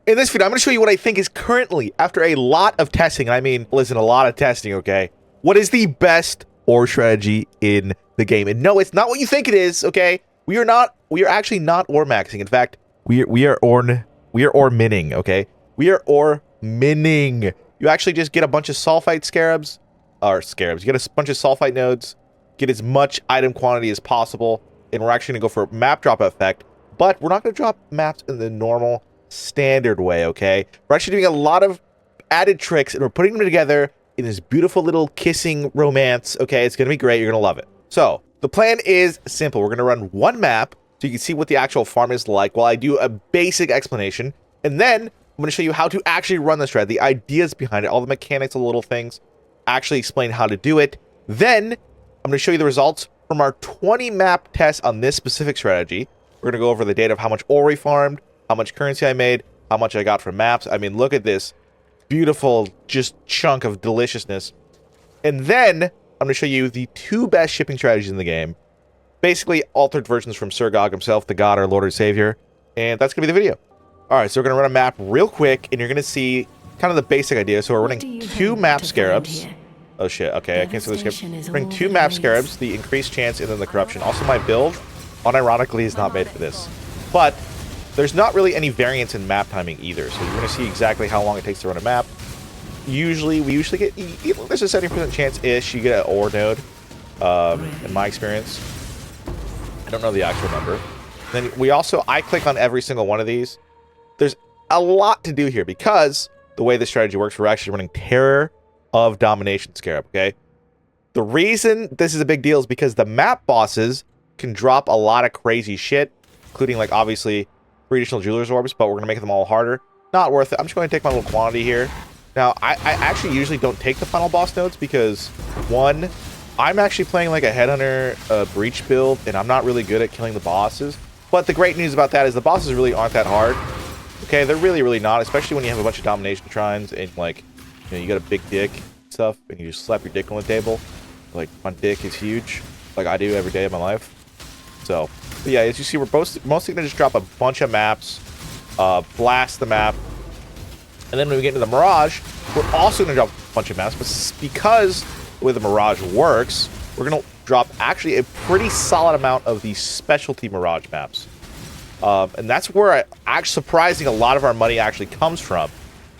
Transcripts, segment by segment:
In this video, I'm going to show you what I think is currently, after a lot of testing, and I mean, listen, a lot of testing, okay? What is the best ore strategy in the game? And no, it's not what you think it is, okay? We are actually not ore maxing. In fact, we are ore minning, okay? We are ore minning. You actually just get a bunch of sulfite scarabs, you get a bunch of sulfite nodes, get as much item quantity as possible, and we're actually going to go for map drop effect, but we're not going to drop maps in the normal standard way, okay? We're actually doing a lot of added tricks, and we're putting them together in this beautiful little kissing romance, okay? It's going to be great. You're going to love it. So, the plan is simple. We're going to run one map so you can see what the actual farm is like while I do a basic explanation, and then I'm going to show you how to actually run the strat, the ideas behind it, all the mechanics, the little things, actually explain how to do it. Then, I'm going to show you the results from our 20 map test on this specific strategy. We're going to go over the data of how much ore we farmed, how much currency I made, how much I got from maps. I mean, look at this beautiful just chunk of deliciousness. And then I'm going to show you the two best shipping strategies in the game. Basically, altered versions from Sir Gog himself, the god, our Lord and Savior. And that's going to be the video. All right, so we're going to run a map real quick, and you're going to see kind of the basic idea. So we're running two map scarabs. Oh, shit. Okay, I can't see the scarab. Running two map scarabs, the increased chance, and then the corruption. Also, my build, unironically, is not made for this. But there's not really any variance in map timing either, so you're going to see exactly how long it takes to run a map. We usually get, there's a 70% chance-ish you get an ore node, in my experience. I don't know the actual number. Then I click on every single one of these. There's a lot to do here, because the way the strategy works, we're actually running Terror of Domination Scarab, okay? The reason this is a big deal is because the map bosses can drop a lot of crazy shit, including, like, obviously, 3 additional jeweler's orbs, but we're going to make them all harder. Not worth it. I'm just going to take my little quantity here. Now, I actually usually don't take the final boss nodes because, one, I'm actually playing like a Headhunter Breach build, and I'm not really good at killing the bosses. But the great news about that is the bosses really aren't that hard. Okay, they're really, really not, especially when you have a bunch of domination shrines and, like, you know, you got a big dick and stuff, and you just slap your dick on the table. Like, my dick is huge, like I do every day of my life. So, but yeah, as you see, we're mostly going to just drop a bunch of maps, blast the map, and then when we get into the Mirage, we're also going to drop a bunch of maps, but because the way the Mirage works, we're going to drop actually a pretty solid amount of the specialty Mirage maps. And that's where surprising a lot of our money actually comes from,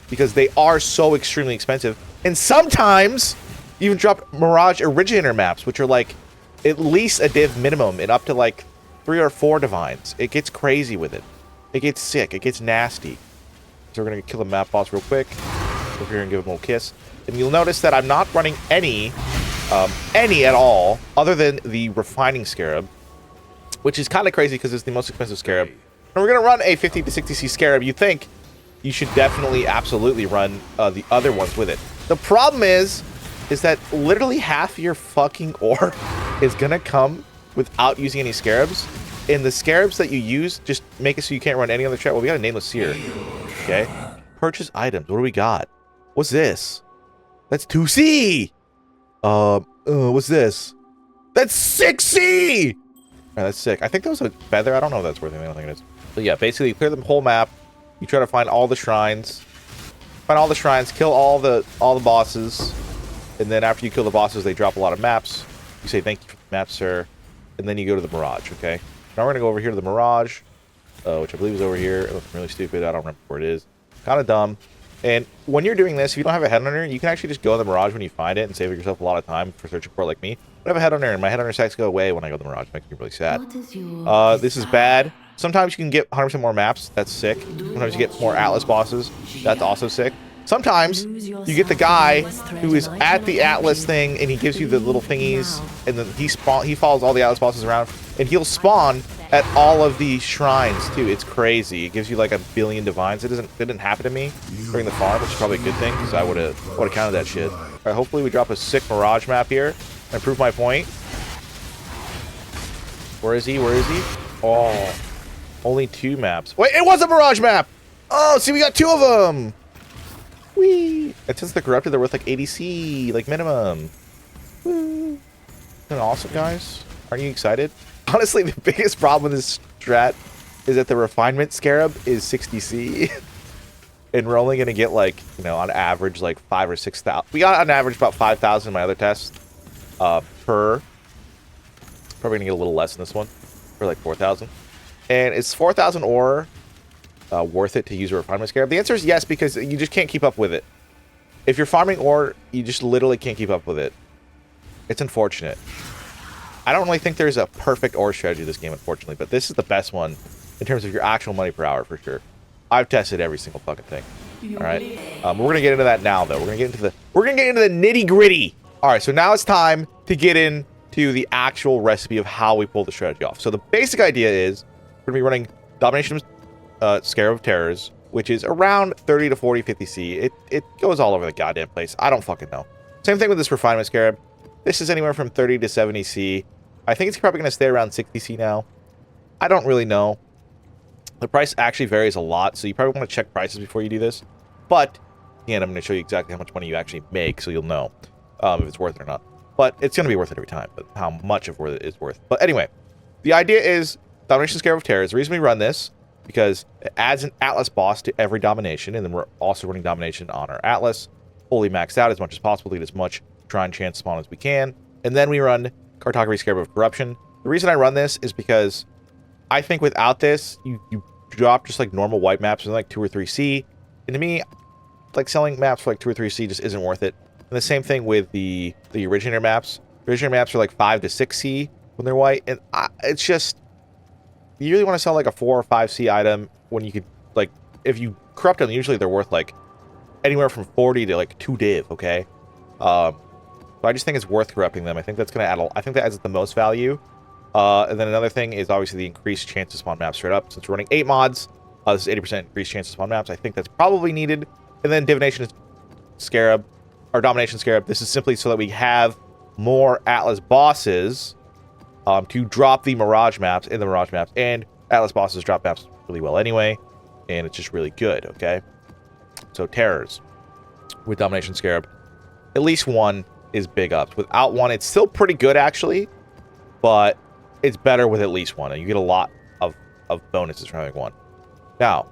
because they are so extremely expensive. And sometimes, even drop Mirage Originator maps, which are like at least a div minimum and up to like 3 or 4 divines. It gets crazy with it. It gets sick. It gets nasty. So we're going to kill the map boss real quick. Over here and give him a little kiss. And you'll notice that I'm not running any at all, other than the refining scarab, which is kind of crazy because it's the most expensive scarab. And we're going to run a 50 to 60C scarab. You think you should definitely, absolutely run the other ones with it. The problem is that literally half your fucking ore is going to come without using any scarabs. And the scarabs that you use just make it so you can't run any other strat. Well, we got a nameless seer. Okay. Purchase items. What do we got? What's this? That's 2C. What's this? That's 6C. Right, that's sick. I think that was a feather. I don't know if that's worth anything. I don't think it is. But yeah, basically you clear the whole map. You try to find all the shrines. Find all the shrines. Kill all the bosses. And then after you kill the bosses, they drop a lot of maps. You say, thank you for the map, sir. And then you go to the Mirage, okay? Now we're going to go over here to the Mirage, which I believe is over here. It looks really stupid. I don't remember where it is. Kind of dumb. And when you're doing this, if you don't have a Headhunter, you can actually just go to the Mirage when you find it and save yourself a lot of time for searching for it like me. I have a Headhunter, and my Headhunter stacks go away when I go to the Mirage. It makes me really sad. This is bad. Sometimes you can get 100% more maps. That's sick. Sometimes you get more Atlas bosses. That's also sick. Sometimes you get the guy who is at the Atlas thing, and he gives you the little thingies, and then he follows all the Atlas bosses around, and he'll spawn at all of the shrines too. It's crazy. It gives you like a billion divines. It didn't happen to me during the farm, which is probably a good thing because I would have counted that shit. All right, hopefully we drop a sick Mirage map here and prove my point. Where is he? Where is he? Oh, only 2 maps. Wait, it was a Mirage map. Oh, see, we got 2 of them. Whee! And since they're corrupted, they're worth like 80C, like minimum. Woo! Isn't that awesome, guys? Aren't you excited? Honestly, the biggest problem with this strat is that the refinement scarab is 60C. and we're only going to get like, you know, on average like 5 or 6,000. We got on average about 5,000 in my other tests per. Probably going to get a little less in this one for like 4,000. And is 4,000 ore worth it to use a refinement scarab? The answer is yes, because you just can't keep up with it. If you're farming ore, you just literally can't keep up with it. It's unfortunate. I don't really think there's a perfect ore strategy in this game, unfortunately, but this is the best one in terms of your actual money per hour for sure. I've tested every single fucking thing. All right, we're gonna get into that now, though. We're gonna get into the nitty gritty. All right, so now it's time to get into the actual recipe of how we pull the strategy off. So the basic idea is we're gonna be running Domination Scarab of Terrors, which is around 30 to 40, 50 C. It goes all over the goddamn place. I don't fucking know. Same thing with this Refinement Scarab. This is anywhere from 30 to 70 C. I think it's probably going to stay around 60 C now. I don't really know. The price actually varies a lot, so you probably want to check prices before you do this. But, again, I'm going to show you exactly how much money you actually make, so you'll know if it's worth it or not. But it's going to be worth it every time, but how much of it is worth. But anyway, the idea is Domination Scarab of Terrors. The reason we run this, because it adds an Atlas boss to every Domination, and then we're also running Domination on our Atlas, fully maxed out as much as possible to get as much Shrine Chance spawn as we can. And then we run Cartography Scarab of Corruption. The reason I run this is because I think without this, you drop just like normal white maps in like 2 or 3 C. And to me, like selling maps for like 2 or 3 C just isn't worth it. And the same thing with the Originator maps. Originator maps are like 5 to 6 C when they're white. And it's just, you really want to sell like a 4 or 5 C item when you could, like, if you corrupt them, usually they're worth like anywhere from 40 to like 2 div, okay? So I just think it's worth corrupting them. I think that's going to add I think that adds the most value. And then another thing is obviously the increased chance to spawn maps straight up. Since we're running 8 mods, this is 80% increased chance to spawn maps. I think that's probably needed. And then Divination Scarab, or Domination Scarab. This is simply so that we have more Atlas bosses to drop the Mirage maps in the Mirage maps. And Atlas bosses drop maps really well anyway. And it's just really good, okay? So Terrors with Domination Scarab. At least one is big ups. Without one, it's still pretty good, actually. But it's better with at least one. And you get a lot of bonuses from having one. Now,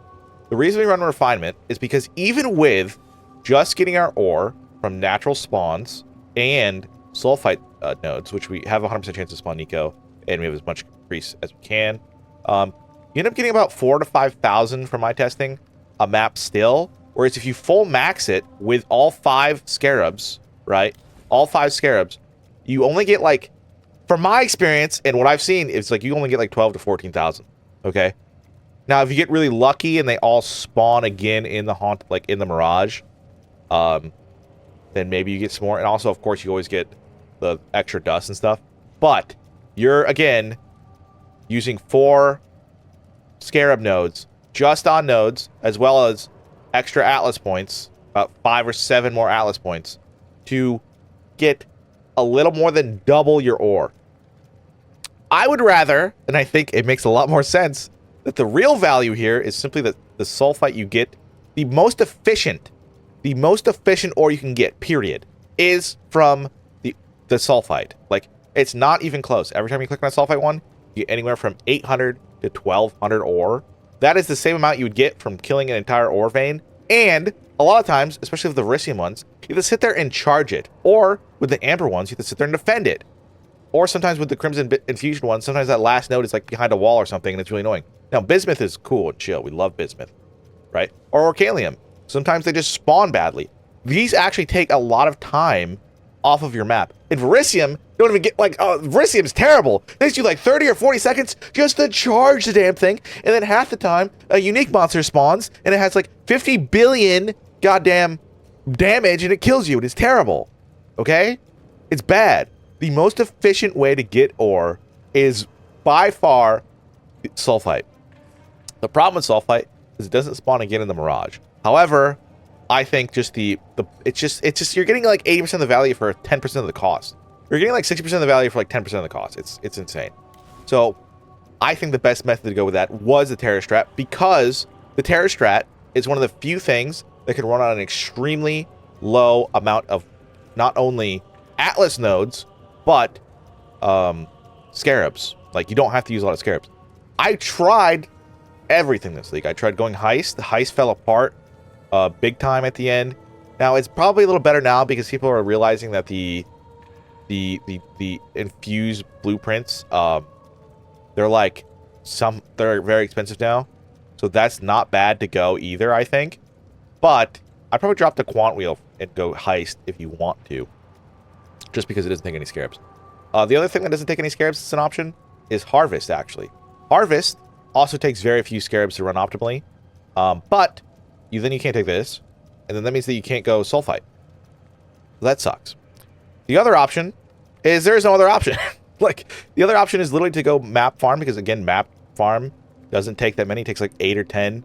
the reason we run Refinement is because even with just getting our ore from natural spawns and sulfite nodes, which we have a 100% chance to spawn Nico, and we have as much increase as we can, you end up getting about 4,000 to 5,000 from my testing a map still. Whereas if you full max it with all 5 Scarabs, right? All 5 Scarabs, you only get like, from my experience and what I've seen, it's like you only get like 12 to 14,000. Okay. Now, if you get really lucky and they all spawn again in the haunt, like in the Mirage, then maybe you get some more. And also, of course, you always get the extra dust and stuff. But you're again using 4 Scarab nodes just on nodes, as well as extra Atlas points, about 5 or 7 more Atlas points, to get a little more than double your ore. I would rather, and I think it makes a lot more sense, that the real value here is simply that the sulfite you get, the most efficient ore you can get, period, is from the sulfite. Like, it's not even close. Every time you click on a sulfite one, you get anywhere from 800 to 1,200 ore. That is the same amount you would get from killing an entire ore vein. And a lot of times, especially with the Verisium ones, you have to sit there and charge it. Or with the Amber ones, you have to sit there and defend it. Or sometimes with the Crimson Infusion ones, sometimes that last node is like behind a wall or something, and it's really annoying. Now, Bismuth is cool and chill. We love Bismuth, right? Or Orcalium. Sometimes they just spawn badly. These actually take a lot of time off of your map. In Verisium, you don't even get, like, Verisium's terrible. It takes you like 30 or 40 seconds just to charge the damn thing, and then half the time, a unique monster spawns, and it has like 50 billion goddamn damage, and it kills you. It is terrible, okay? It's bad. The most efficient way to get ore is by far sulfite. The problem with sulfite is it doesn't spawn again in the Mirage. However, I think just it's just you're getting like 80% of the value for 10% of the cost. You're getting like 60% of the value for like 10% of the cost. It's insane. So I think the best method to go with that was the Terror Strat, because the Terror Strat is one of the few things that can run on an extremely low amount of not only Atlas nodes, but Scarabs. Like, you don't have to use a lot of Scarabs. I tried everything this league. I tried going Heist. The Heist fell apart. big time at the end. Now, it's probably a little better now because people are realizing that the infused blueprints, they're very expensive now. So that's not bad to go either, I think. But I'd probably drop the quant wheel and go heist if you want to. Just because it doesn't take any scarabs. The other thing that doesn't take any scarabs as an option is harvest, actually. Harvest also takes very few scarabs to run optimally. But then you can't take this. And then that means that you can't go sulfite. So that sucks. The other option is there is no other option. Like, the other option is literally to go map farm, because again, map farm doesn't take that many. It takes like 8 or 10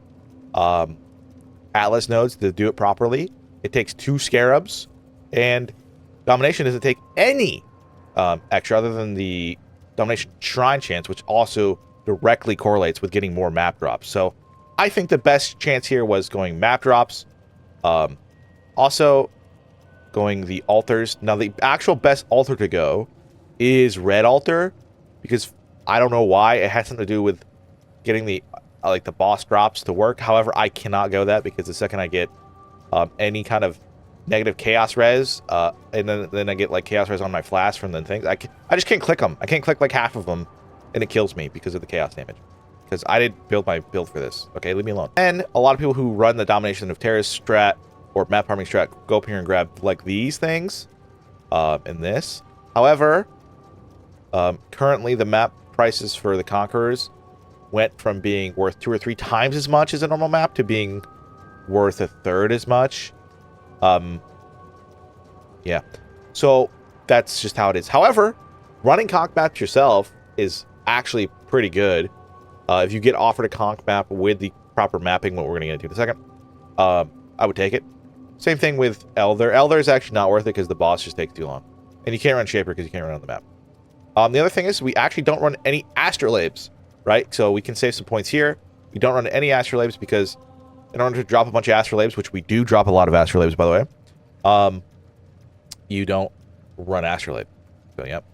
Atlas nodes to do it properly. It takes 2 scarabs, and domination doesn't take any extra other than the domination shrine chance, which also directly correlates with getting more map drops. So I think the best chance here was going map drops. Also going the altars. Now, the actual best altar to go is red altar, because I don't know why. It has something to do with getting the like the boss drops to work. However, I cannot go that, because the second I get any kind of negative chaos res, and then I get like chaos res on my flask from the things, I just can't click them. I can't click like half of them, and it kills me because of the chaos damage. Because I didn't build my build for this. Okay, leave me alone. And a lot of people who run the Domination of Terrace strat or map farming strat go up here and grab like these things, and this. However, currently the map prices for the Conquerors went from being worth 2 or 3 times as much as a normal map to being worth 1/3 as much. Yeah. So that's just how it is. However, running conch maps yourself is actually pretty good. If you get offered a conch map with the proper mapping, what we're going to get into in a second, I would take it. Same thing with Elder. Elder is actually not worth it because the boss just takes too long. And you can't run Shaper because you can't run on the map. The other thing is we actually don't run any astrolabes, right? So we can save some points here. We don't run any astrolabes because in order to drop a bunch of astrolabes, which we do drop a lot of astrolabes, by the way, you don't run astrolabe. So, yep.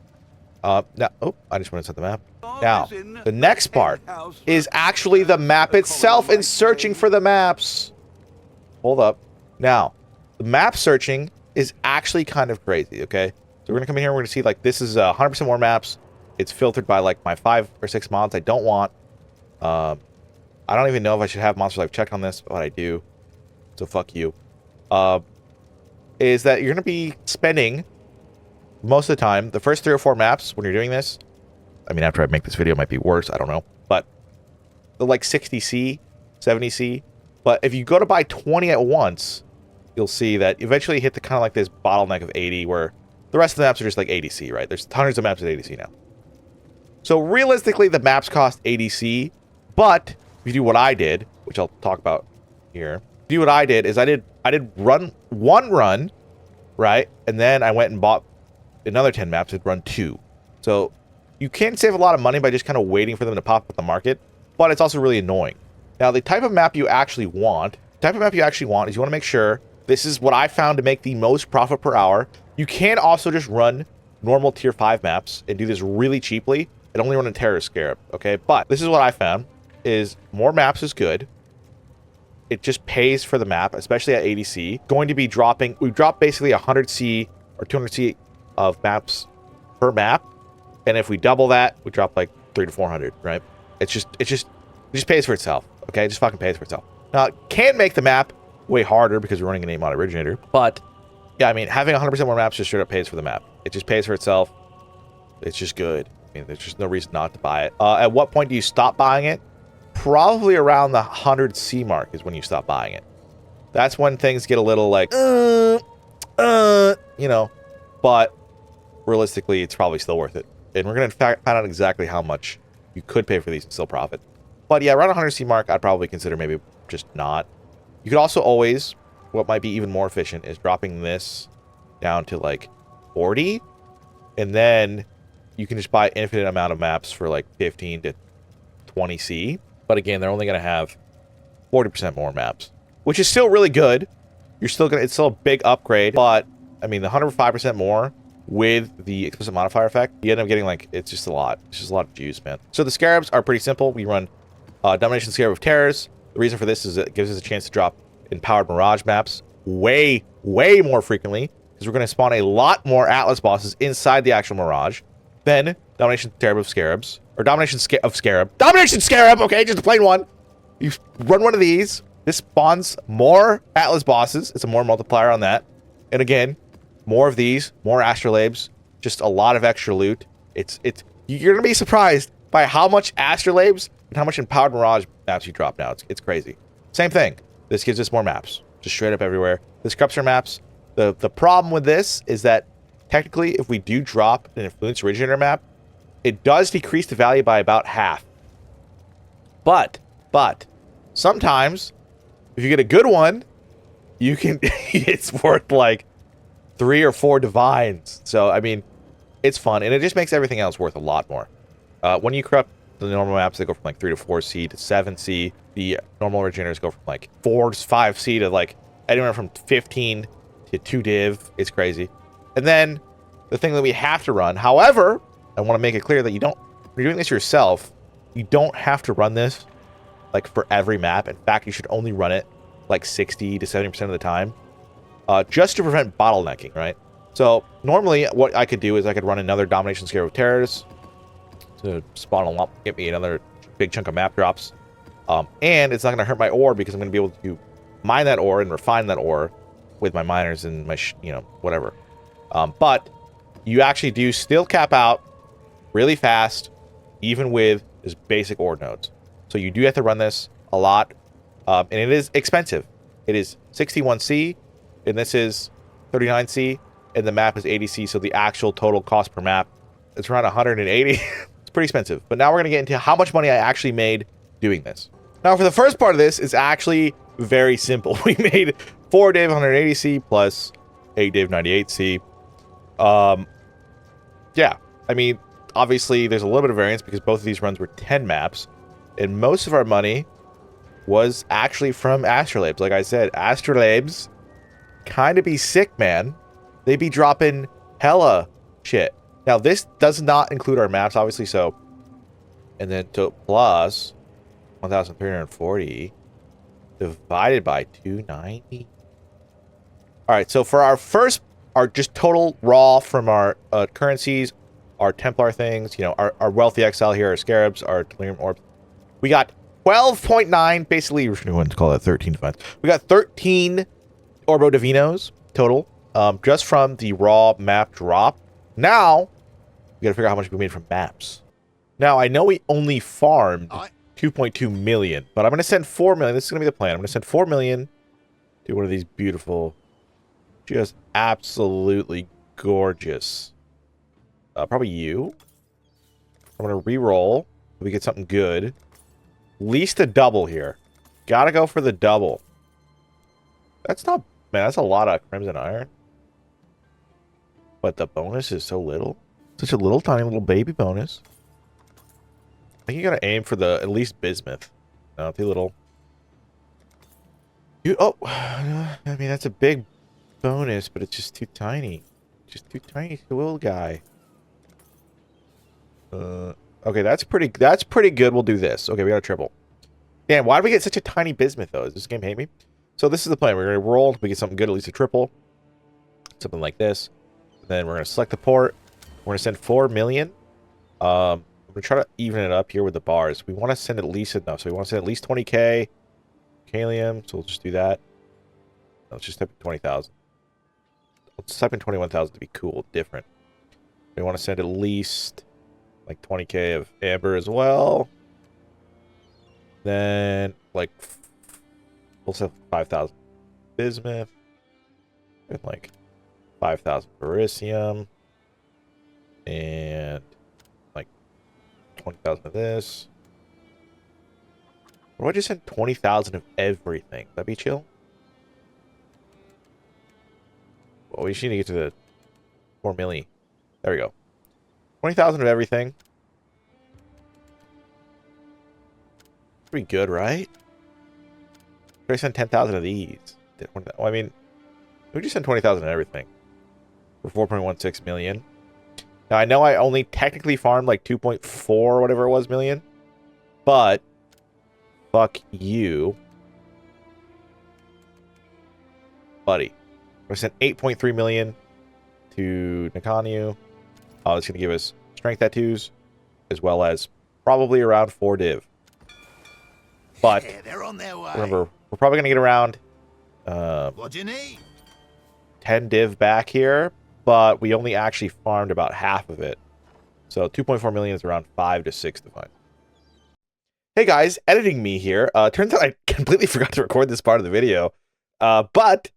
Now, oh, I just want to set the map. Now, the next part is actually the map itself and searching for the maps. Hold up. Now, the map searching is actually kind of crazy, okay? So we're going to come in here and we're going to see, like, this is 100% more maps. It's filtered by, like, my 5 or 6 mods I don't want. I don't even know if I should have Monsters Life check on this, but I do. So fuck you. Is that you're going to be spending most of the time, the first 3 or 4 maps when you're doing this, I mean, after I make this video, it might be worse, I don't know, but they're like 60C, 70C, but if you go to buy 20 at once, you'll see that eventually you hit the kind of like this bottleneck of 80, where the rest of the maps are just like 80C, right? There's hundreds of maps at 80C now. So realistically, the maps cost 80C, but if you do what I did, which I'll talk about here, do what I did is I did one run, right? And then I went and bought another 10 maps and run 2. So you can save a lot of money by just kind of waiting for them to pop up at the market, but it's also really annoying. Now, the type of map you actually want, is you want to make sure this is what I found to make the most profit per hour. You can also just run normal tier 5 maps and do this really cheaply and only run a Terror Scarab, okay? But this is what I found is more maps is good. It just pays for the map, especially at 80C. Going to be dropping, we drop basically 100C or 200C of maps per map, and if we double that, we drop like 300 to 400, right? It just pays for itself, okay? It just fucking pays for itself. Now, it can make the map way harder because we're running an 8-mod originator, but yeah, I mean, having 100% more maps just straight up pays for the map. It just pays for itself. It's just good. I mean, there's just no reason not to buy it. At what point do you stop buying it? Probably around the 100C mark is when you stop buying it. That's when things get a little like, you know, but realistically, it's probably still worth it. And we're going to find out exactly how much you could pay for these and still profit. But yeah, around 100C mark, I'd probably consider maybe just not. You could also always, what might be even more efficient is dropping this down to like 40. And then you can just buy an infinite amount of maps for like 15 to 20C. But again, they're only going to have 40% more maps, which is still really good. It's still a big upgrade, but I mean, the 105% more with the explicit modifier effect, you end up getting like, it's just a lot. It's just a lot of juice, man. So the Scarabs are pretty simple. We run Domination Scarab of Terrors. The reason for this is it gives us a chance to drop empowered Mirage maps way more frequently, because we're going to spawn a lot more Atlas bosses inside the actual Mirage. Then, Domination Scarab of Scarabs. Or Domination of Scarab. Domination Scarab! Okay, just a plain one. You run one of these. This spawns more Atlas bosses. It's a more multiplier on that. And again, more of these. More astrolabes. Just a lot of extra loot. You're going to be surprised by how much astrolabes and how much empowered Mirage maps you drop now. It's crazy. Same thing. This gives us more maps. Just straight up everywhere. The Sculpture maps. The problem with this is that technically, if we do drop an Influence Originator map, it does decrease the value by about half. But, sometimes, if you get a good one, you can, it's worth like 3 or 4 divines. So, I mean, it's fun, and it just makes everything else worth a lot more. When you corrupt the normal maps, they go from like 3 to 4C to 7C. The normal originators go from like 4 to 5C to like anywhere from 15 to 2 div. It's crazy. And then the thing that we have to run, however, I want to make it clear that if you're doing this yourself, you don't have to run this like for every map. In fact, you should only run it like 60 to 70% of the time, just to prevent bottlenecking, right? So normally what I could do is I could run another Domination Scarab of Terrors to spawn a lot, get me another big chunk of map drops. And it's not going to hurt my ore because I'm going to be able to mine that ore and refine that ore with my miners and my, whatever. But you actually do still cap out really fast, even with this basic ore nodes. So you do have to run this a lot, and it is expensive. It is 61C, and this is 39C, and the map is 80C, so the actual total cost per map is around 180. It's pretty expensive. But now we're going to get into how much money I actually made doing this. Now, for the first part of this, it's actually very simple. We made 4 div 180C plus 8 div 98C. Yeah, I mean, obviously there's a little bit of variance because both of these runs were 10 maps, and most of our money was actually from astrolabes. Like I said, astrolabes kind of be sick, man. They be dropping hella shit. Now, this does not include our maps, obviously, so, and then to plus 1,340 divided by 290. All right, so for our just total raw from our currencies, our Templar things, our Wealthy Exile here, our Scarabs, our Delirium Orbs, we got 12.9, basically, we want to call that 13 divines. We got 13 Orbo Divinos total, just from the raw map drop. Now, we gotta figure out how much we made from maps. Now, I know we only farmed 2.2 million, but I'm gonna send 4 million. This is gonna be the plan. I'm gonna send 4 million to one of these beautiful, just absolutely gorgeous. Probably you. I'm gonna re-roll. We get something good. At least a double here. Gotta go for the double. That's not, man, that's a lot of Crimson Iron. But the bonus is so little. Such a little tiny little baby bonus. I think you gotta aim for the, at least bismuth. Not the little. I mean, that's a big bonus, but it's just too tiny. Just too tiny to the little guy. Okay, that's pretty good. We'll do this. Okay, we got a triple. Damn, why did we get such a tiny bismuth, though? Does this game hate me? So this is the plan. We're going to roll. We get something good, at least a triple. Something like this. Then we're going to select the port. We're going to send 4 million. I'm going to try to even it up here with the bars. We want to send at least enough. So we want to send at least 20k. Kalium, so we'll just do that. Let's just type in 20,000. Let's type in 21,000 to be cool, different. We want to send at least like 20k of amber as well. Then, like, we'll send 5,000 bismuth. And like 5,000 beryllium. And like 20,000 of this. Or do I just send 20,000 of everything? That'd be chill. Well, we just need to get to the 4 milli. There we go. 20,000 of everything. Pretty good, right? Should I send 10,000 of these? Well, I mean, we just send 20,000 of everything for 4.16 million. Now, I know I only technically farmed like 2.4 or whatever it was million, but fuck you. buddy. We sent 8.3 million to Nakanu. Oh, it's going to give us strength tattoos, as well as probably around 4 div. But they're on their way. remember, we're probably going to get around What do you need? 10 div back here, but we only actually farmed about half of it. So 2.4 million is around 5 to 6 to find. Hey guys, editing me here. Turns out I completely forgot to record this part of the video. But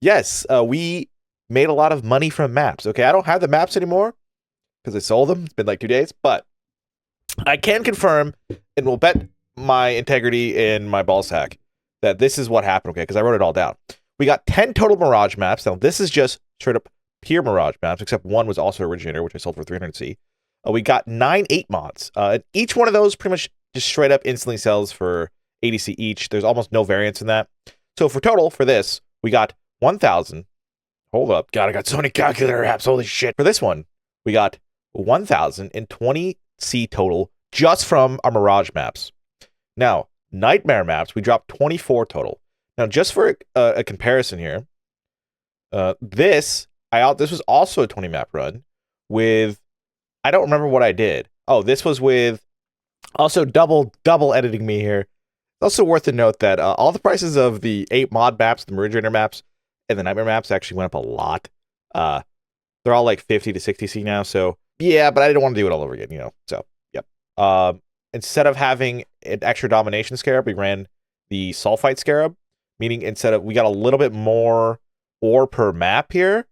yes, we made a lot of money from maps. Okay, I don't have the maps anymore because I sold them. It's been like 2 days, but I can confirm and will bet my integrity and my ball sack that this is what happened. Okay, because I wrote it all down. We got 10 total Mirage maps. Now this is just straight up pure Mirage maps, except one was also Originator, which I sold for 300C. We got 9 8 mods. And each one of those pretty much just straight up instantly sells for 80C each. There's almost no variance in that. So for total, for this, we got 1,000. Hold up. God, I got so many calculator apps. Holy shit. For this one, we got 1,020C total just from our Mirage maps. Now, Nightmare maps, we dropped 24 total. Now, just for a comparison here, this was also a 20 map run with, I don't remember what I did. Oh, this was with, also double editing me here. It's also worth to note that all the prices of the 8 mod maps, the Originator maps, and the Nightmare maps actually went up a lot. They're all like 50 to 60C now, so yeah, but I didn't want to do it all over again, you know, so, yep. Instead of having an extra Domination Scarab, we ran the Sulfite Scarab, meaning we got a little bit more ore per map here,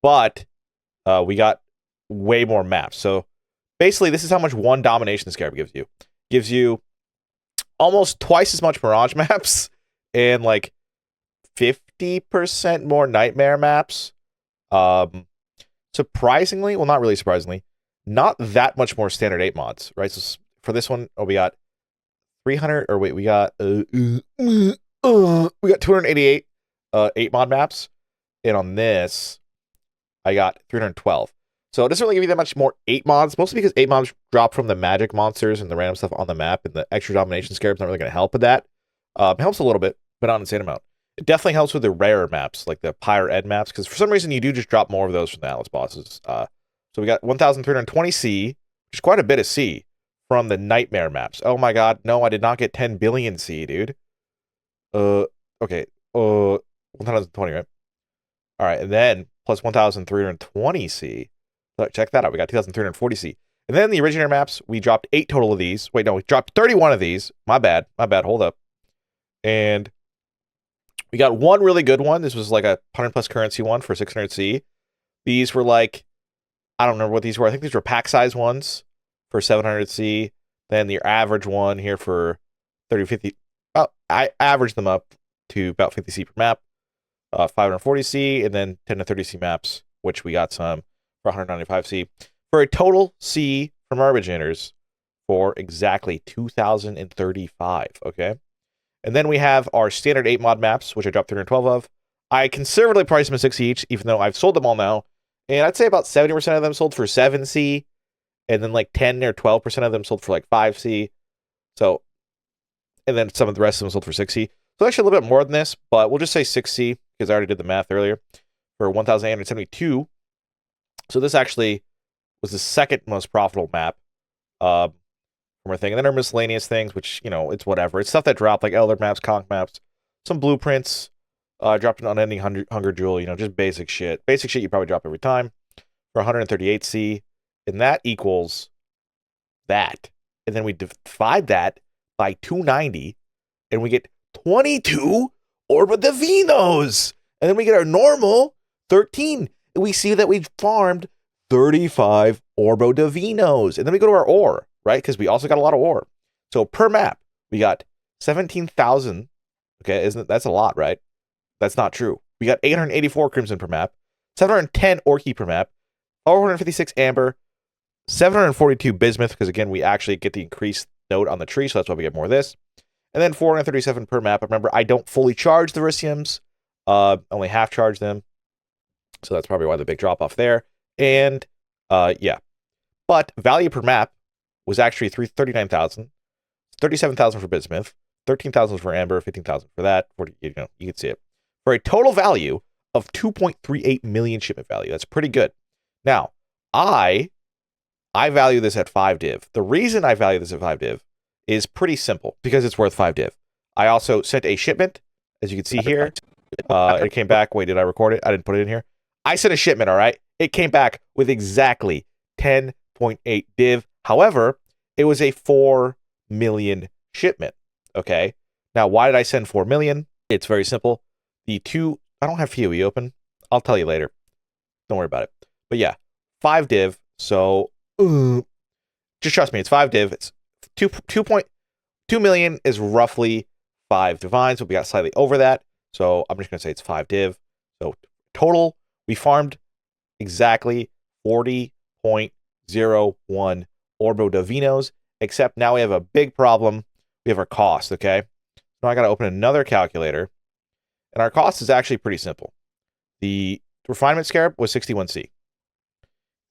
but we got way more maps. So basically, this is how much one Domination Scarab gives you. Gives you almost twice as much Mirage maps and like 50% more Nightmare maps. Surprisingly, well, not really surprisingly, not that much more standard 8 mods, right? So for this one, we got 300, or wait, we got 288 8 mod maps, and on this, I got 312. So it doesn't really give you that much more 8 mods, mostly because 8 mods drop from the magic monsters and the random stuff on the map, and the extra Domination Scarab's not really going to help with that. It helps a little bit, but not an insane amount. It definitely helps with the rarer maps, like the Pyre Ed maps, because for some reason you do just drop more of those from the Atlas bosses. So we got 1,320C, which is quite a bit of C, from the Nightmare maps. Oh my god, no, I did not get 10 billion C, dude. Okay, 1,020, right? Alright, and then plus 1,320C. Check that out, we got 2,340C. And then the Originator maps, we dropped 8 total of these. Wait, no, we dropped 31 of these. My bad, hold up. And we got one really good one. This was like a 100 plus currency one for 600C. These were like, I don't remember what these were. I think these were pack size ones for 700C. Then the average one here for 3050. Oh, I averaged them up to about 50C per map. 540C, and then 10 to 30C maps, which we got some for 195C. For a total C from our Originators for exactly 2,035, okay? And then we have our standard 8 mod maps, which I dropped 312 of. I conservatively priced them at 6 each, even though I've sold them all now. And I'd say about 70% of them sold for 7C, and then like 10 or 12% of them sold for like 5C. So, and then some of the rest of them sold for 6C. So actually a little bit more than this, but we'll just say 6C, because I already did the math earlier, for 1,872. So this actually was the second most profitable map from our thing. And then our miscellaneous things, which, you know, it's whatever. It's stuff that dropped, like Elder maps, Conch maps, some blueprints. Dropped an unending hunger jewel, you know, just basic shit. Basic shit you probably drop every time for 138C. And that equals that. And then we divide that by 290, and we get 22 Orba Divinos. And then we get our normal 13. And we see that we farmed 35 Orbo Divinos. And then we go to our ore, right? Because we also got a lot of ore. So per map, we got 17,000. Okay, that's a lot, right? That's not true. We got 884 Crimson per map, 710 Orky per map, 456 Amber, 742 Bismuth, because again, we actually get the increased note on the tree, so that's why we get more of this. And then 437 per map. Remember, I don't fully charge the Verisiums, only half charge them. So that's probably why the big drop off there. And yeah. But value per map was actually 39,000, 37,000 for Bismuth, 13,000 for Amber, 15,000 for that. 40, you know, you can see it. for a total value of 2.38 million shipment value. That's pretty good. Now, I value this at 5 div. The reason I value this at 5 div is pretty simple, because it's worth 5 div. I also sent a shipment, as you can see here. It came back. Wait, did I record it? I didn't put it in here. I sent a shipment, all right? It came back with exactly 10.8 div. However, it was a 4 million shipment, okay? Now, why did I send 4 million? It's very simple. I don't have PoE open. I'll tell you later. Don't worry about it. But yeah, 5 div. So, just trust me, it's 5 div. It's 2.2 million is roughly 5 divines, but we got slightly over that. So I'm just going to say it's 5 div. So total, we farmed exactly 40.01 Orbo Divinos, except now we have a big problem. We have our cost, okay? Now I got to open another calculator, and our cost is actually pretty simple. The refinement scarab was 61C.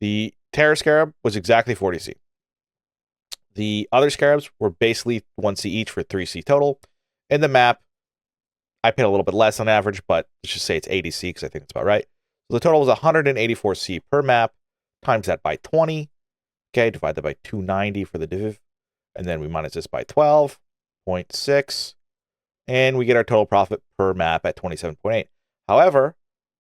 The terror scarab was exactly 40C. The other scarabs were basically 1C each for 3C total. In the map, I paid a little bit less on average, but let's just say it's 80C because I think that's about right. So the total was 184C per map, times that by 20. Okay, divide that by 290 for the div. And then we minus this by 12.6. And we get our total profit per map at 27.8. However,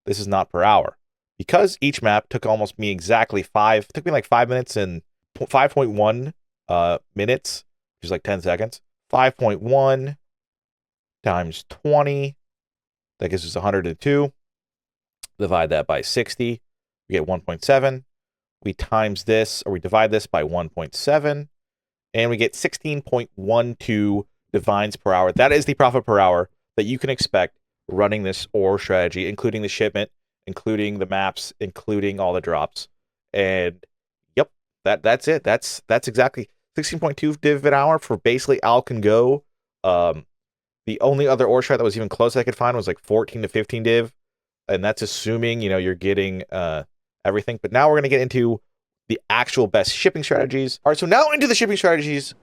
this is not per hour. Because each map took almost me exactly took me like 5 minutes and 5.1 minutes, which is like 10 seconds. 5.1 times 20, that gives us 102. Divide that by 60, we get 1.7. We times this, or we divide this by 1.7, and we get 16.12 divines per hour. That is the profit per hour that you can expect running this ore strategy, including the shipment, including the maps, including all the drops. And yep, that's it. That's exactly 16.2 div an hour for basically Al Can Go. The only other ore strat that was even close I could find was like 14 to 15 div. And that's assuming, you're getting everything. But now we're going to get into the actual best shipping strategies. All right, so now into the shipping strategies,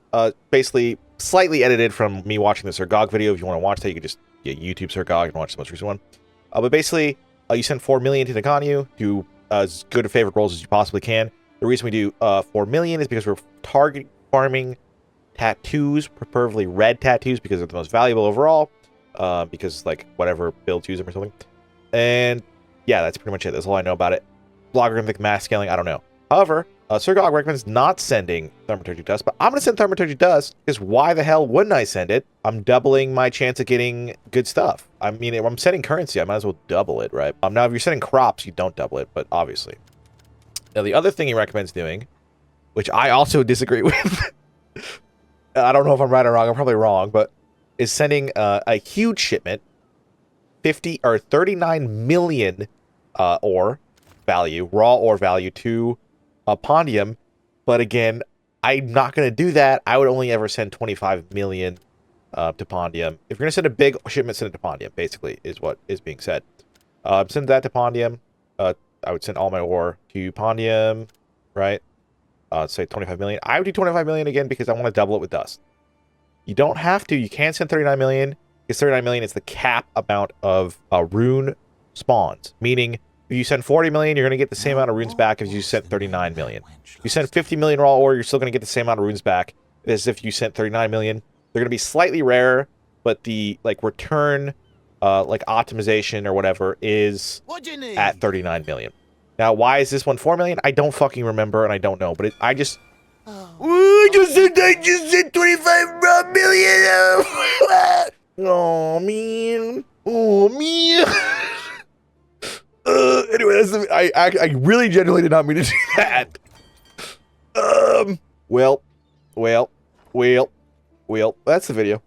basically slightly edited from me watching the Sirgog video. If you want to watch that, you can just get YouTube Sirgog and watch the most recent one. But basically, you send 4 million to Naganyu, do as good of favorite rolls as you possibly can. The reason we do 4 million is because we're target farming tattoos, preferably red tattoos, because they're the most valuable overall. Because, like, whatever builds use them or something. And yeah, that's pretty much it. That's all I know about it. Logarithmic mass scaling, I don't know. However, Sirgog recommends not sending Thermaturgy Dust, but I'm going to send Thermaturgy Dust, because why the hell wouldn't I send it? I'm doubling my chance of getting good stuff. I mean, if I'm sending currency, I might as well double it, right? Now, if you're sending crops, you don't double it, but obviously. Now, the other thing he recommends doing, which I also disagree with, I don't know if I'm right or wrong, I'm probably wrong, but is sending a huge shipment, 39 million ore value, raw ore value to Pondium. But again, I'm not going to do that. I would only ever send 25 million to Pondium. If you're going to send a big shipment, send it to Pondium, basically, is what is being said. Send that to Pondium. I would send all my ore to Pondium, right? Say 25 million. I would do 25 million again because I want to double it with dust. You don't have to. You can send 39 million. Because 39 million is the cap amount of rune spawns. Meaning, if you send 40 million, you're going to get the same amount of runes back as you sent 39 million. If you send 50 million raw ore, you're still going to get the same amount of runes back as if you sent 39 million. They're going to be slightly rarer, but the return, optimization or whatever is at 39 million. Now, why is this one 4 million? I don't fucking remember, and I don't know, but I just said 25 million. Oh, man. Oh, man. Anyway, I really genuinely did not mean to do that. Well, that's the video.